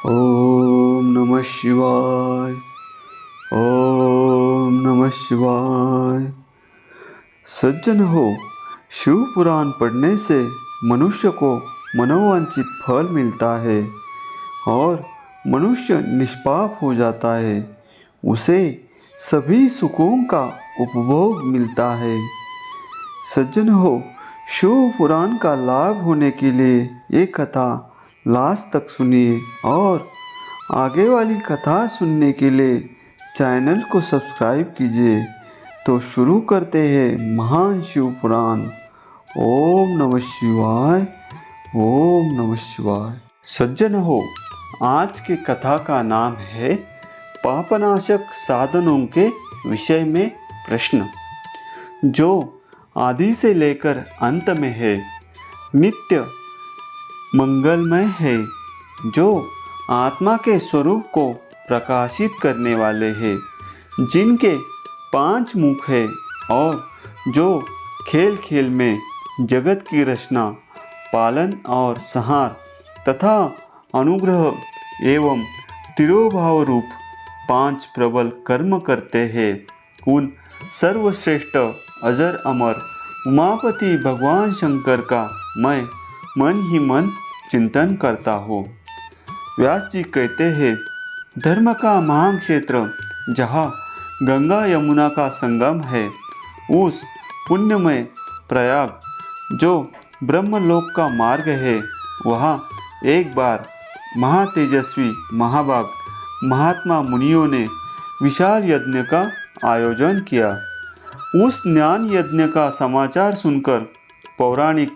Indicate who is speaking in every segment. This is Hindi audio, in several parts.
Speaker 1: ओम नमः शिवाय। ओम नमः शिवाय। सज्जन हो, शिव पुराण पढ़ने से मनुष्य को मनोवांछित फल मिलता है और मनुष्य निष्पाप हो जाता है। उसे सभी सुखों का उपभोग मिलता है। सज्जन हो, शिव पुराण का लाभ होने के लिए ये कथा लास्ट तक सुनिए और आगे वाली कथा सुनने के लिए चैनल को सब्सक्राइब कीजिए। तो शुरू करते हैं महान शिव पुराण। ओम नमः शिवाय। ओम नमः शिवाय। सज्जन हो, आज के कथा का नाम है पापनाशक साधनों के विषय में प्रश्न, जो आदि से लेकर अंत में है, नित्य मंगलमय है, जो आत्मा के स्वरूप को प्रकाशित करने वाले हैं, जिनके 5 मुख है और जो खेल खेल में जगत की रचना, पालन और संहार तथा अनुग्रह एवं तिरोभाव रूप 5 प्रबल कर्म करते हैं, उन सर्वश्रेष्ठ अजर अमर उमापति भगवान शंकर का मैं मन ही मन चिंतन करता हूँ। व्यास जी कहते हैं, धर्म का महान क्षेत्र जहाँ गंगा यमुना का संगम है, उस पुण्यमय प्रयाग जो ब्रह्मलोक का मार्ग है, वहाँ एक बार महातेजस्वी महाभाग महात्मा मुनियों ने विशाल यज्ञ का आयोजन किया। उस ज्ञान यज्ञ का समाचार सुनकर पौराणिक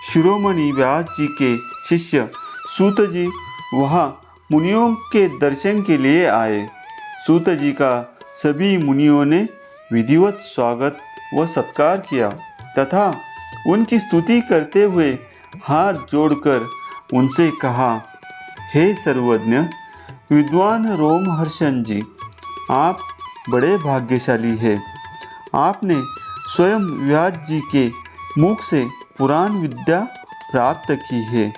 Speaker 1: शिरोमणि व्यास जी के शिष्य सूत जी वहाँ मुनियों के दर्शन के लिए आए। सूत जी का सभी मुनियों ने विधिवत स्वागत व सत्कार किया तथा उनकी स्तुति करते हुए हाथ जोड़कर उनसे कहा, हे सर्वज्ञ विद्वान रोमहर्षण जी, आप बड़े भाग्यशाली हैं। आपने स्वयं व्यास जी के मुख से पुराण विद्या प्राप्त की है।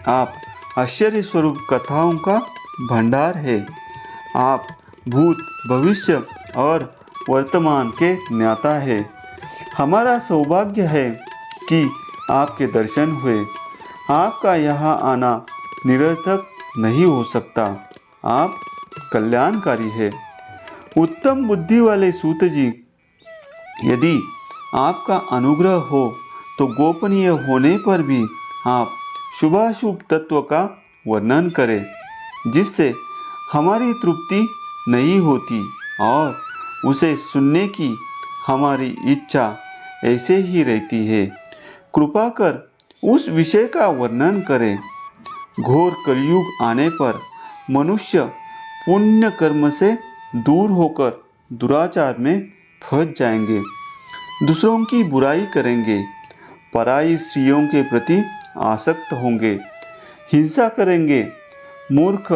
Speaker 1: आप आश्चर्य स्वरूप कथाओं का भंडार है। आप भूत भविष्य और वर्तमान के ज्ञाता है। हमारा सौभाग्य है कि आपके दर्शन हुए। आपका यहाँ आना निरर्थक नहीं हो सकता। आप कल्याणकारी है। उत्तम बुद्धि वाले सूत जी, यदि आपका अनुग्रह हो तो गोपनीय होने पर भी आप शुभाशुभ तत्व का वर्णन करें, जिससे हमारी तृप्ति नहीं होती और उसे सुनने की हमारी इच्छा ऐसे ही रहती है। कृपा कर उस विषय का वर्णन करें। घोर कलयुग आने पर मनुष्य पुण्य कर्म से दूर होकर दुराचार में फंस जाएंगे, दूसरों की बुराई करेंगे, पराई स्त्रियों के प्रति आसक्त होंगे, हिंसा करेंगे, मूर्ख,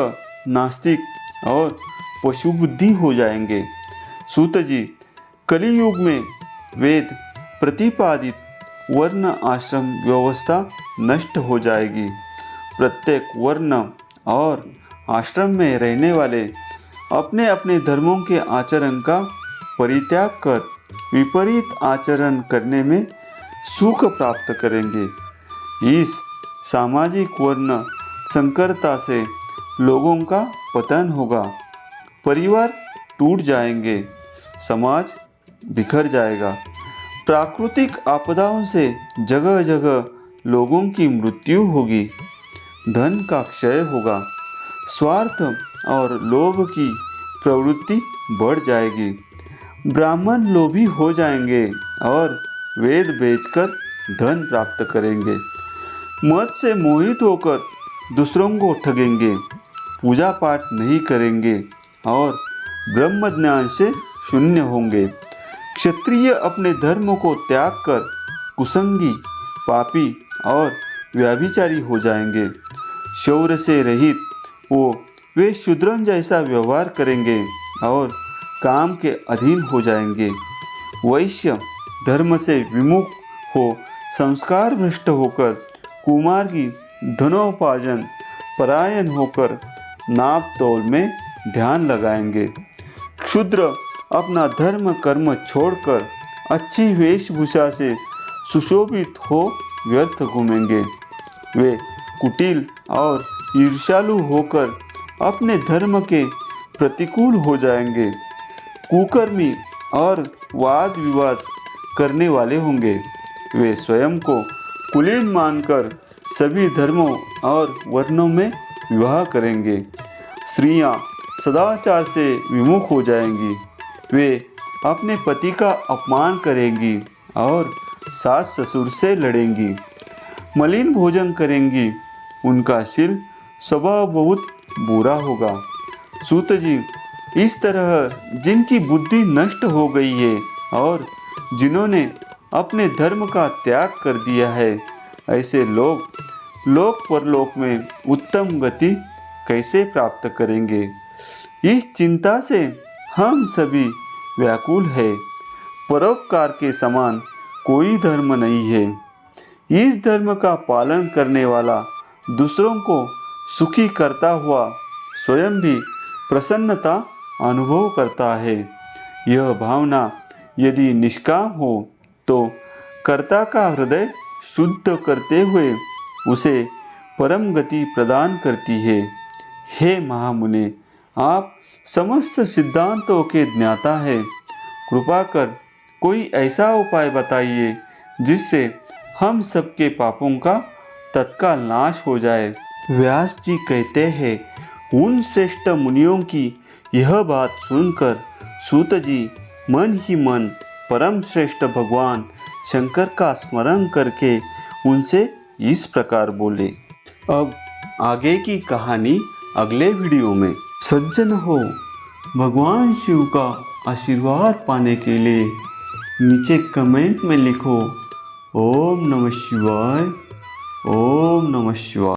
Speaker 1: नास्तिक और पशु बुद्धि हो जाएंगे। सूत जी, कलियुग में वेद प्रतिपादित वर्ण आश्रम व्यवस्था नष्ट हो जाएगी। प्रत्येक वर्ण और आश्रम में रहने वाले अपने अपने धर्मों के आचरण का परित्याग कर विपरीत आचरण करने में सुख प्राप्त करेंगे। इस सामाजिक वर्ण संकरता से लोगों का पतन होगा, परिवार टूट जाएंगे, समाज बिखर जाएगा। प्राकृतिक आपदाओं से जगह जगह लोगों की मृत्यु होगी, धन का क्षय होगा, स्वार्थ और लोभ की प्रवृत्ति बढ़ जाएगी। ब्राह्मण लोभी हो जाएंगे और वेद बेचकर धन प्राप्त करेंगे। मद से मोहित होकर दूसरों को ठगेंगे, पूजा पाठ नहीं करेंगे और ब्रह्म ज्ञान से शून्य होंगे। क्षत्रिय अपने धर्म को त्याग कर कुसंगी, पापी और व्यभिचारी हो जाएंगे। शौर्य से रहित वे शूद्रों जैसा व्यवहार करेंगे और काम के अधीन हो जाएंगे। वैश्य धर्म से विमुख हो संस्कार भ्रष्ट होकर कुमार्गी, धनोपार्जन परायण होकर नाप तोल में ध्यान लगाएंगे। क्षुद्र अपना धर्म कर्म छोड़कर अच्छी वेशभूषा से सुशोभित हो व्यर्थ घूमेंगे। वे कुटिल और ईर्ष्यालु होकर अपने धर्म के प्रतिकूल हो जाएंगे। कुकर्मी और वाद विवाद करने वाले होंगे। वे स्वयं को कुलीन मानकर सभी धर्मों और वर्णों में विवाह करेंगे। स्त्रियां सदाचार से विमुख हो जाएंगी। वे अपने पति का अपमान करेंगी और सास ससुर से लड़ेंगी। मलिन भोजन करेंगी। उनका शील स्वभाव बहुत बुरा होगा। सूत जी, इस तरह जिनकी बुद्धि नष्ट हो गई है और जिन्होंने अपने धर्म का त्याग कर दिया है, ऐसे लोग लोक परलोक में उत्तम गति कैसे प्राप्त करेंगे? इस चिंता से हम सभी व्याकुल हैं। परोपकार के समान कोई धर्म नहीं है। इस धर्म का पालन करने वाला दूसरों को सुखी करता हुआ स्वयं भी प्रसन्नता अनुभव करता है। यह भावना यदि निष्काम हो तो कर्ता का हृदय शुद्ध करते हुए उसे परम गति प्रदान करती है। हे महामुने, आप समस्त सिद्धांतों के ज्ञाता हैं। कृपा कर कोई ऐसा उपाय बताइए जिससे हम सबके पापों का तत्काल नाश हो जाए। व्यास जी कहते हैं, उन श्रेष्ठ मुनियों की यह बात सुनकर सूत जी मन ही मन परम श्रेष्ठ भगवान शंकर का स्मरण करके उनसे इस प्रकार बोले। अब आगे की कहानी अगले वीडियो में। सज्जन हो, भगवान शिव का आशीर्वाद पाने के लिए नीचे कमेंट में लिखो ओम नमः शिवाय, ओम नमः शिवाय।